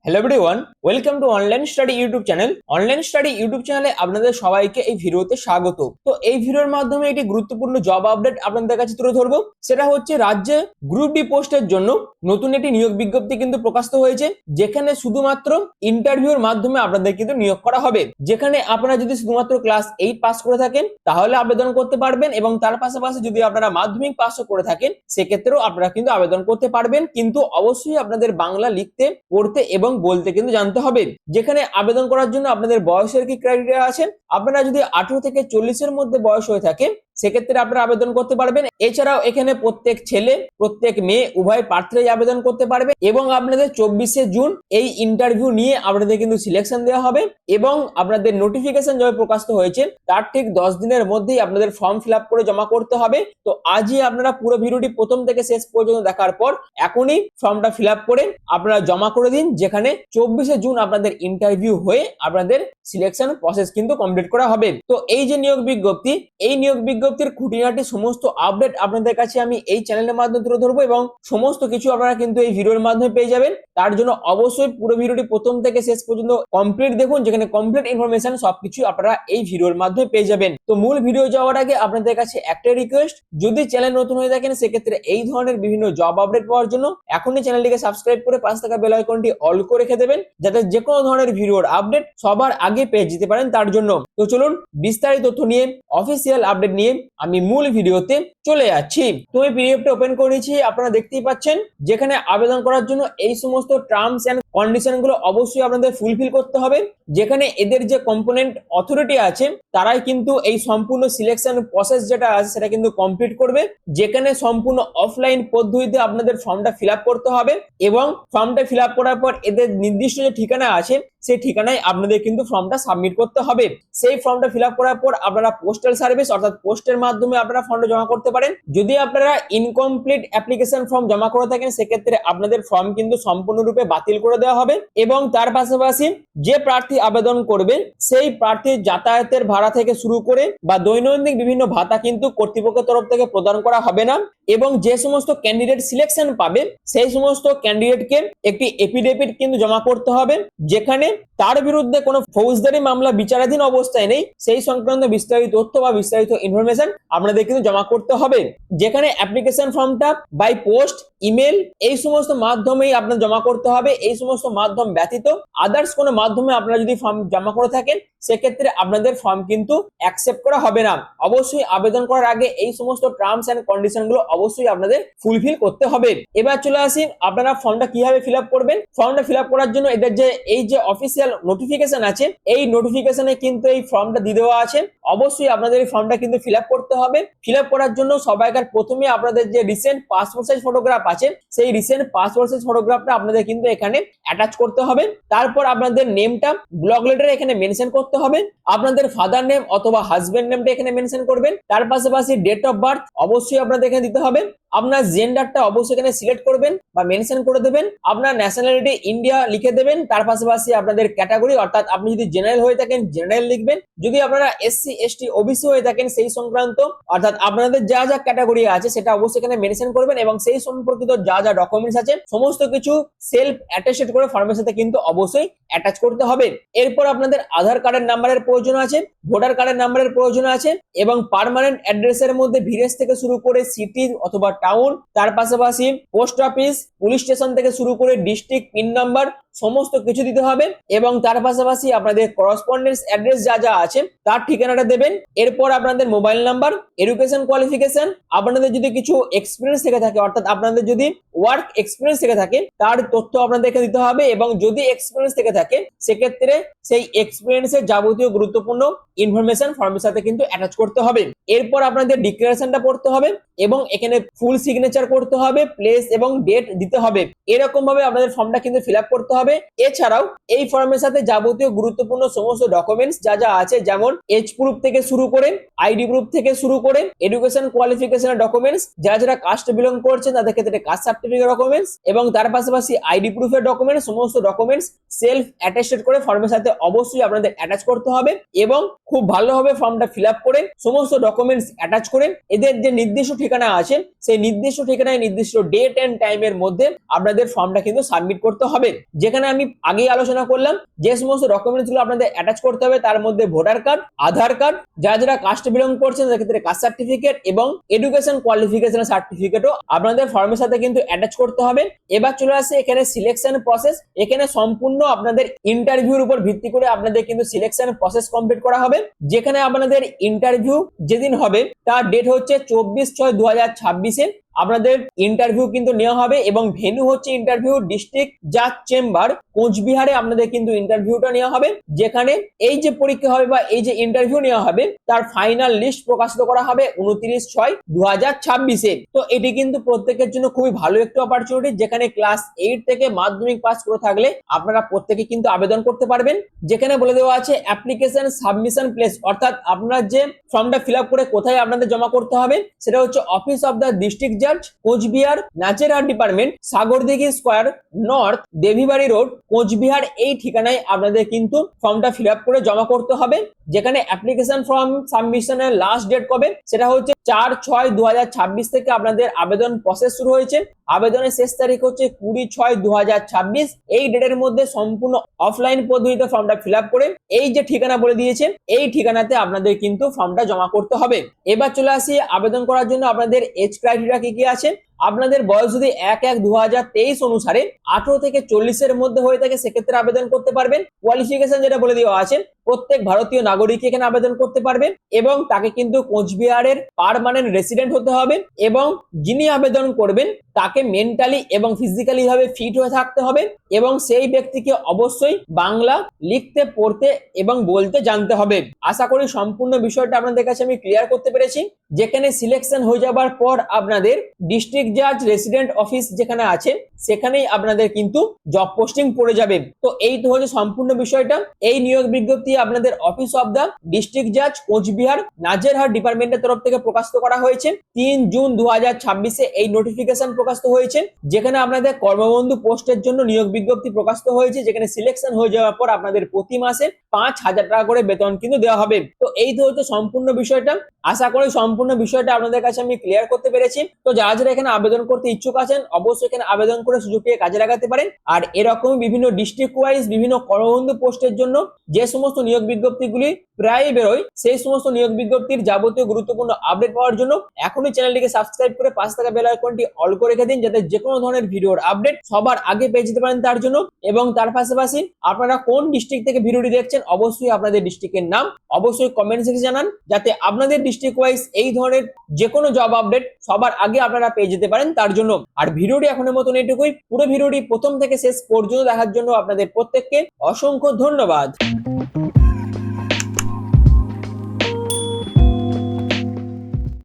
Hello everyone, welcome to online study YouTube channel. Online study YouTube চ্যানেলে আপনাদের সবাইকে এই ভিডিওতে স্বাগত। তো এই ভিডিওর মাধ্যমে একটি গুরুত্বপূর্ণ জব আপডেট আপনাদের কাছে তুলে ধরবো। সেটা হচ্ছে রাজ্যে গ্রুপ ডি পোস্টের জন্য নতুন একটি নিয়োগ বিজ্ঞপ্তি কিন্তু প্রকাশিত হয়েছে, যেখানে শুধুমাত্র ইন্টারভিউর মাধ্যমে আপনাদের কিন্তু নিয়োগ করা হবে। যেখানে আপনারা যদি শুধুমাত্র ক্লাস 8 পাস করে থাকেন তাহলে আবেদন করতে পারবেন, এবং তার পাশাপাশি যদি আপনারা মাধ্যমিক পাসও করে থাকেন সেক্ষেত্রেও আপনারা কিন্তু আবেদন করতে পারবেন। কিন্তু অবশ্যই আপনাদের বাংলা লিখতে, পড়তে এবং বলতে কিন্তু জানতে হবে। যেখানে আবেদন করার জন্য আপনাদের বয়সের কি ক্রাইটেরিয়া আছে, আপনারা যদি 18 থেকে 40-এর মধ্যে বয়স হয়ে থাকে সেক্ষেত্রে আপনারা আবেদন করতে পারবেন। এছাড়াও এখানে প্রত্যেক ছেলে প্রত্যেক মেয়ে উভয় প্রার্থীরাই আবেদন করতে পারবে, এবং আপনাদের 24শে জুন এই ইন্টারভিউ নিয়ে আপনাদের কিন্তু সিলেকশন দেওয়া হবে, এবং আপনাদের নোটিফিকেশন যবে প্রকাশিত হয়েছে তার ঠিক 10 দিনের মধ্যেই আপনাদের ফর্ম ফিল আপ করে জমা করতে হবে। তো আজই আপনারা পুরো ভিডিওটি প্রথম থেকে শেষ পর্যন্ত দেখার পর এখনই ফর্মটা ফিল আপ করে আপনারা জমা করে দিন, যেখানে 24শে জুন আপনাদের ইন্টারভিউ হয়ে আপনাদের সিলেকশন প্রসেস কিন্তু কমপ্লিট করা হবে। তো এই যে নিয়োগ বিজ্ঞপ্তি, এই নিয়োগ বিজ্ঞপ্তির খুঁটিনাটি সমস্ত আপডেট আপনাদের কাছে আমি এই চ্যানেলের মাধ্যমে তুলে ধরবো, এবং সমস্ত কিছু আপনারা কিন্তু এই ভিডিওর মাধ্যমে পেয়ে যাবেন। তার জন্য অবশ্যই পুরো ভিডিওটি প্রথম থেকে শেষ পর্যন্ত কমপ্লিট দেখুন, যেখানে কমপ্লিট ইনফরমেশন সবকিছু আপনারা এই ভিডিওর মাধ্যমে পেয়ে যাবেন। তো মূল ভিডিও যাওয়ার আগে আপনাদের কাছে একটাই রিকোয়েস্ট, যদি চ্যানেল নতুন হয়ে থাকেন সেক্ষেত্রে এই ধরনের বিভিন্ন জব আপডেট পাওয়ার জন্য এখনই চ্যানেলটিকে সাবস্ক্রাইব করে পাশে থাকা বেল আইকনটি অল করে রেখে দেবেন, যাতে যে কোনো ধরনের ভিডিওর আপডেট সবার আগে পেয়ে যেতে পারেন তার জন্য। তো চলুন বিস্তারিত তথ্য নিয়ে, অফিসিয়াল আপডেট নিয়ে আমি মূল ভিডিওতে চলে যাচ্ছি। তো এই পিডিএফটা ওপেন করেছি, আপনারা দেখতেই পাচ্ছেন, যেখানে আবেদন করার জন্য এই সমস্ত টার্মস এন্ড কন্ডিশন গুলো অবশ্যই আপনাদের ফুলফিল করতে হবে। যেখানে এদের যে কম্পোনেন্ট অথরিটি আছে তারাই কিন্তু এই সম্পূর্ণ সিলেকশন প্রসেস যেটা আছে সেটা কিন্তু কমপ্লিট করবে। যেখানে সম্পূর্ণ অফলাইন পদ্ধতিতে আপনাদের ফর্মটা ফিল আপ করতে হবে, এবং ফর্মটা ফিল আপ করার পর এদের নির্দিষ্ট যে ঠিকানা আছে সেই ঠিকানায় আপনাদের কিন্তু ফর্মটা সাবমিট করতে হবে। সেই ফর্মটা ফিল আপ করার পর আপনারা পোস্টাল সার্ভিস অর্থাৎ পোস্টের মাধ্যমে আপনারা ফর্মটা জমা করতে পারেন। যদি আপনারা ইনকমপ্লিট অ্যাপ্লিকেশন ফর্ম জমা করে থাকেন সেক্ষেত্রে আপনাদের ফর্ম কিন্তু সম্পূর্ণরূপে বাতিল করে দেওয়া হবে, এবং তার পাশাপাশি যে প্রার্থী আবেদন করবে সেই প্রার্থীর যাতায়াতের ভাড়া থেকে শুরু করে বা দৈনন্দিন বিভিন্ন ভাতা কিন্তু কর্তৃপক্ষের তরফ থেকে প্রদান করা হবে না। এবং যে সমস্ত ক্যান্ডিডেট সিলেকশন পাবে সেই সমস্ত ক্যান্ডিডেটকে একটি এফিডেভিট কিন্তু জমা করতে হবে, যেখানে তার বিরুদ্ধে কোনো ফৌজদারি মামলা বিচারাধীন অবস্থায় নেই সেই সংক্রান্ত বিস্তারিত তথ্য বা বিস্তারিত ইনফরমেশন আপনাদের কিন্তু জমা করতে হবে। যেখানে অ্যাপ্লিকেশন ফর্মটা বাই পোস্ট, ইমেল এই সমস্ত মাধ্যমেই আপনার জমা করতে হবে। এই সমস্ত মাধ্যম ব্যতীত আদার্স কোনো মাধ্যমে আপনারা যদি ফর্ম জমা করে থাকেন সেক্ষেত্রে আপনাদের ফর্ম কিন্তু অ্যাকসেপ্ট করা হবে না। অবশ্যই আবেদন করার আগে এই সমস্ত টার্মস এন্ড কন্ডিশন গুলো অবশ্যই আপনাদের ফুলফিল করতে হবে। এবার চলে আসি আপনারা ফর্মটা কিভাবে ফিল আপ করবেন। ফর্মটা ফিল আপ করার জন্য এদের যে এই যে অফিসিয়াল নোটিফিকেশন আছে এই নোটিফিকেশনে কিন্তু এই ফর্মটা দিয়ে দেওয়া আছে। অবশ্যই আপনাদের এই ফর্মটা কিন্তু ফিল আপ করতে হবে। ফিল আপ করার জন্য সবাইকার প্রথমে আপনাদের যে রিসেন্ট পাসপোর্ট সাইজ ফটোগ্রাফ আছে সেই রিসেন্ট পাসপোর্ট সাইজ ফটোগ্রাফটা আপনাদের কিন্তু এখানে অ্যাটাচ করতে হবে। তারপর আপনাদের নেমটা ব্লক লেটারে এখানে মেনশন করতে হবে, আপনাদের ফাদার নেম অথবা হাজবেন্ড নেমটা এখানে মেনশন করবেন। তার পাশাপাশি ডেট অফ বার্থ অবশ্যই আপনাদের এখানে দিতে হবে। আপনার জেন্ডারটা অবশ্যই এখানে সিলেক্ট করবেন বা মেনশন করে দেবেন। আপনার ন্যাশনালিটি ইন্ডিয়া লিখে দেবেন। তার পাশাপাশি আপনাদের ক্যাটাগরি, অর্থাৎ আপনি যদি জেনারেল হয়ে থাকেন জেনারেল লিখবেন, যদি আপনারা এসসি এসটি ওবিসি হয়ে থাকেন সেই সংক্রান্ত অর্থাৎ আপনাদের যা যা ক্যাটাগরি আছে সেটা অবশ্যই এখানে মেনশন করবেন, এবং সেই সম্পর্কিত যা যা ডকুমেন্টস আছে সমস্ত কিছু সেলফ অ্যাটেস্টেড করে ফর্মের সাথে কিন্তু অবশ্যই অ্যাটাচ করতে হবে। এরপর আপনাদের আধার কার্ডের নাম্বারের প্রয়োজন আছে, ভোটার কার্ডের নাম্বারের প্রয়োজন আছে, এবং পার্মানেন্ট অ্যাড্রেসের মধ্যে ভিলেজ থেকে শুরু করে সিটি অথবা টাউন, তার পাশাপাশি পোস্ট অফিস, পুলিশ স্টেশন থেকে শুরু করে ডিস্ট্রিক্ট পিন নাম্বার সমস্ত কিছু দিতে হবে, এবং তার পাশাপাশি আপনাদের করসপন্ডেন্স অ্যাড্রেস যা যা আছে তার ঠিকানাটা দেবেন। এরপর আপনাদের মোবাইল নাম্বার, এডুকেশন কোয়ালিফিকেশন, আপনাদের যদি কিছু এক্সপিরিয়েন্স থেকে থাকে অর্থাৎ আপনাদের যদি ওয়ার্ক এক্সপিরিয়েন্স থেকে থাকে তার তথ্য আপনাদেরকে দিতে হবে, এবং যদি এক্সপিরিয়েন্স থেকে থাকে সেক্ষেত্রে সেই এক্সপিরিয়েন্সের যাবতীয় গুরুত্বপূর্ণ ইনফরমেশন ফর্মের সাথে কিন্তু অ্যাটাচ করতে হবে। এরপর আপনাদের ডিক্লারেশনটা পড়তে হবে, এবং এখানে ফুল সিগনেচার করতে হবে, প্লেস এবং ডেট দিতে হবে। এরকম ভাবে আপনাদের ফর্মটা কিন্তু ফিল আপ করতে হবে। এছাড়াও এই ফর্মের সাথে যাবতীয় গুরুত্বপূর্ণ সমস্ত ডকুমেন্টস যা যা আছে, যেমন এজ প্রুফ থেকে শুরু করে আইডি প্রুফ থেকে শুরু করে এডুকেশন কোয়ালিফিকেশনের ডকুমেন্টস, যারা যারা কাস্ট বিলং করছেন তাদের ক্ষেত্রে কাস্ট সার্টিফিকেট ডকুমেন্টস, এবং তার পাশাপাশি আইডি প্রুফের ডকুমেন্টস সমস্ত ডকুমেন্টস সেলফ অ্যাটেস্টেড করে ফর্মের সাথে অবশ্যই আপনাদের অ্যাটাচ করতে হবে, এবং খুব ভালোভাবে ফর্মটা ফিল আপ করে সমস্ত ডকুমেন্টস অ্যাটাচ করে এদের যে নির্দিষ্ট ঠিকানা আছে সেই নির্দিষ্ট ঠিকানায় নির্দিষ্ট ডেট এন্ড টাইমের মধ্যে আপনাদের ফর্মটা কিন্তু সাবমিট করতে হবে। যে যেখানে আমি আগেই আলোচনা করলাম যে সমস্ত ডকুমেন্টস গুলো আপনাদের অ্যাটাচ করতে হবে তার মধ্যে ভোটার কার্ড, আধার কার্ড, যারা যারা কাস্টে বিলং করছেন তাদের ক্ষেত্রে কাস্ট সার্টিফিকেট এবং এডুকেশন কোয়ালিফিকেশন সার্টিফিকেটও আপনাদের ফর্মের সাথে কিন্তু অ্যাটাচ করতে হবে। এবার চলে আসে এখানে সিলেকশন প্রসেস। এখানে সম্পূর্ণ আপনাদের ইন্টারভিউর উপর ভিত্তি করে আপনাদের কিন্তু সিলেকশন প্রসেস কমপ্লিট করা হবে। যেখানে আপনাদের ইন্টারভিউ যেদিন হবে তার ডেট হচ্ছে 24/6/2026-এ আপনাদের ইন্টারভিউ কিন্তু নেওয়া হবে এবং ভেন্যু হচ্ছে ইন্টারভিউ ডিস্ট্রিক্ট জাজ চেম্বার কোচবিহারে আপনাদের কিন্তু ইন্টারভিউটা নেওয়া হবে। যেখানে এই যে পরীক্ষা হবে বা এই যে ইন্টারভিউ নেওয়া হবে তার ফাইনাল লিস্ট প্রকাশিত করা হবে 29/6/2026-এ। তো এটি কিন্তু প্রত্যেকের জন্য খুবই ভালো একটি অপরচুনিটি, যেখানে ক্লাস 8 থেকে মাধ্যমিক পাস করে থাকলে আপনারা প্রত্যেকে কিন্তু আবেদন করতে পারবেন। যেখানে বলে দেওয়া আছে অ্যাপ্লিকেশন সাবমিশন প্লেস, অর্থাৎ আপনার যে ফর্মটা ফিল আপ করে কোথায় আপনাদের জমা করতে হবে সেটা হচ্ছে অফিস অফ দ্য ডিস্ট্রিক্ট জাজ, Cooch Behar, Nacherhat department, Sagardighi square, north, Debibari road, Cooch Behar. এই ঠিকানায় আপনাদের কিন্তু ফর্মটা ফিল আপ করে জমা করতে হবে। যেখানে অ্যাপ্লিকেশন ফর্ম সাবমিশনের লাস্ট ডেট কবে সেটা হচ্ছে 4/6/2026 থেকে আপনাদের আবেদন প্রসেস শুরু হয়েছে। আবেদনের শেষ তারিখ হচ্ছে 20/6/2026। এই ডেটের মধ্যে সম্পূর্ণ অফলাইন পদ্ধতিতে ফর্মটা ফিল আপ করে এই যে ঠিকানা বলে দিয়েছে এই ঠিকানাতে আপনাদের কিন্তু ফর্মটা জমা করতে হবে। এবার চলে আসি আবেদন করার জন্য আপনাদের এজ ক্রাইটেরিয়া কি কি আছে। আপনাদের বয়স যদি 1/1/2023 অনুসারে 18 থেকে 40-এর মধ্যে হয়ে থাকে সেক্ষেত্রে আবেদন করতে পারবেন। কোয়ালিফিকেশন যেটা বলে দেওয়া আছে প্রত্যেক ভারতীয় নাগরিক এখানে আবেদন করতে পারবেন এবং তাকে কিন্তু কোচবিহারের পার্মানেন্ট রেসিডেন্ট হতে হবে এবং যিনি আবেদন করবেন তাকে মেন্টালি এবং ফিজিক্যালি ভাবে ফিট হয়ে থাকতে হবে এবং সেই ব্যক্তিকে অবশ্যই বাংলা লিখতে, পড়তে এবং বলতে জানতে হবে। আশা করি সম্পূর্ণ বিষয়টা আপনাদের কাছে আমি ক্লিয়ার করতে পেরেছি। যেখানে সিলেকশন হয়ে যাবার পর আপনাদের ডিস্ট্রিক্ট জাজ রেসিডেন্ট অফিস যেখানে আছে সেখানেই আপনাদের কিন্তু জব পোস্টিং পড়ে যাবে। তো এই তো হচ্ছে সম্পূর্ণ বিষয়টা। এই নিয়োগ বিজ্ঞপ্তি আপনাদের অফিস অফ দা ডিস্ট্রিক্ট জাজ কোচবিহার নাচেরহাট ডিপার্টমেন্টের তরফ থেকে প্রকাশিত করা হয়েছে 3 জুন 2026-এ এই নোটিফিকেশন প্রকাশিত হয়েছে। যেখানে আপনাদের কর্মবন্ধু পোস্টের জন্য নিয়োগ বিজ্ঞপ্তি প্রকাশিত হয়েছে, যেখানে সিলেকশন হয়ে যাওয়ার পর আপনাদের প্রতি মাসে 5,000 টাকা করে বেতন কিন্তু দেওয়া হবে। তো এই তো হচ্ছে সম্পূর্ণ বিষয়টা। আশা করি সম্পূর্ণ বিষয়টা আপনাদের কাছে আমি ক্লিয়ার করতে পেরেছি। তো যারা যারা এখানে আবেদন করতে ইচ্ছুক আছেন অবশ্যই এখানে আবেদন করে সুযোগটিকে কাজে লাগাতে পারেন। আর এরকম বিভিন্ন ডিস্ট্রিক্ট ওয়াইজ বিভিন্ন কর্মবন্ধু পোস্টের জন্য যে সমস্ত নিয়োগ বিজ্ঞপ্তিগুলি প্রায় বেরোয় সেই সমস্ত নিয়োগ বিজ্ঞপ্তির যাবতীয় গুরুত্বপূর্ণ আপডেট পাওয়ার জন্য এখনই চ্যানেলটিকে সাবস্ক্রাইব করে পাশে থাকা বেল আইকনটি অল করে রেখে দিন, যাতে যে কোনো ধরনের ভিডিওর আপডেট সবার আগে পেয়ে যেতে পারেন তার জন্য। এবং তার পাশাপাশি আপনারা কোন ডিস্ট্রিক্ট থেকে ভিডিওটি দেখছেন অবশ্যই আপনাদের ডিস্ট্রিক্টের নাম অবশ্যই কমেন্ট সেকশনে জানান, যাতে আপনাদের ডিস্ট্রিক্ট ওয়াইজ এই ধরনের যে কোনো জব আপডেট সবার আগে আপনারা পেয়ে যেতে পারেন তার জন্য। আর ভিডিওটি এখনের মতন এটুকুই। পুরো ভিডিওটি প্রথম থেকে শেষ পর্যন্ত দেখার জন্য আপনাদের প্রত্যেককে অসংখ্য ধন্যবাদ।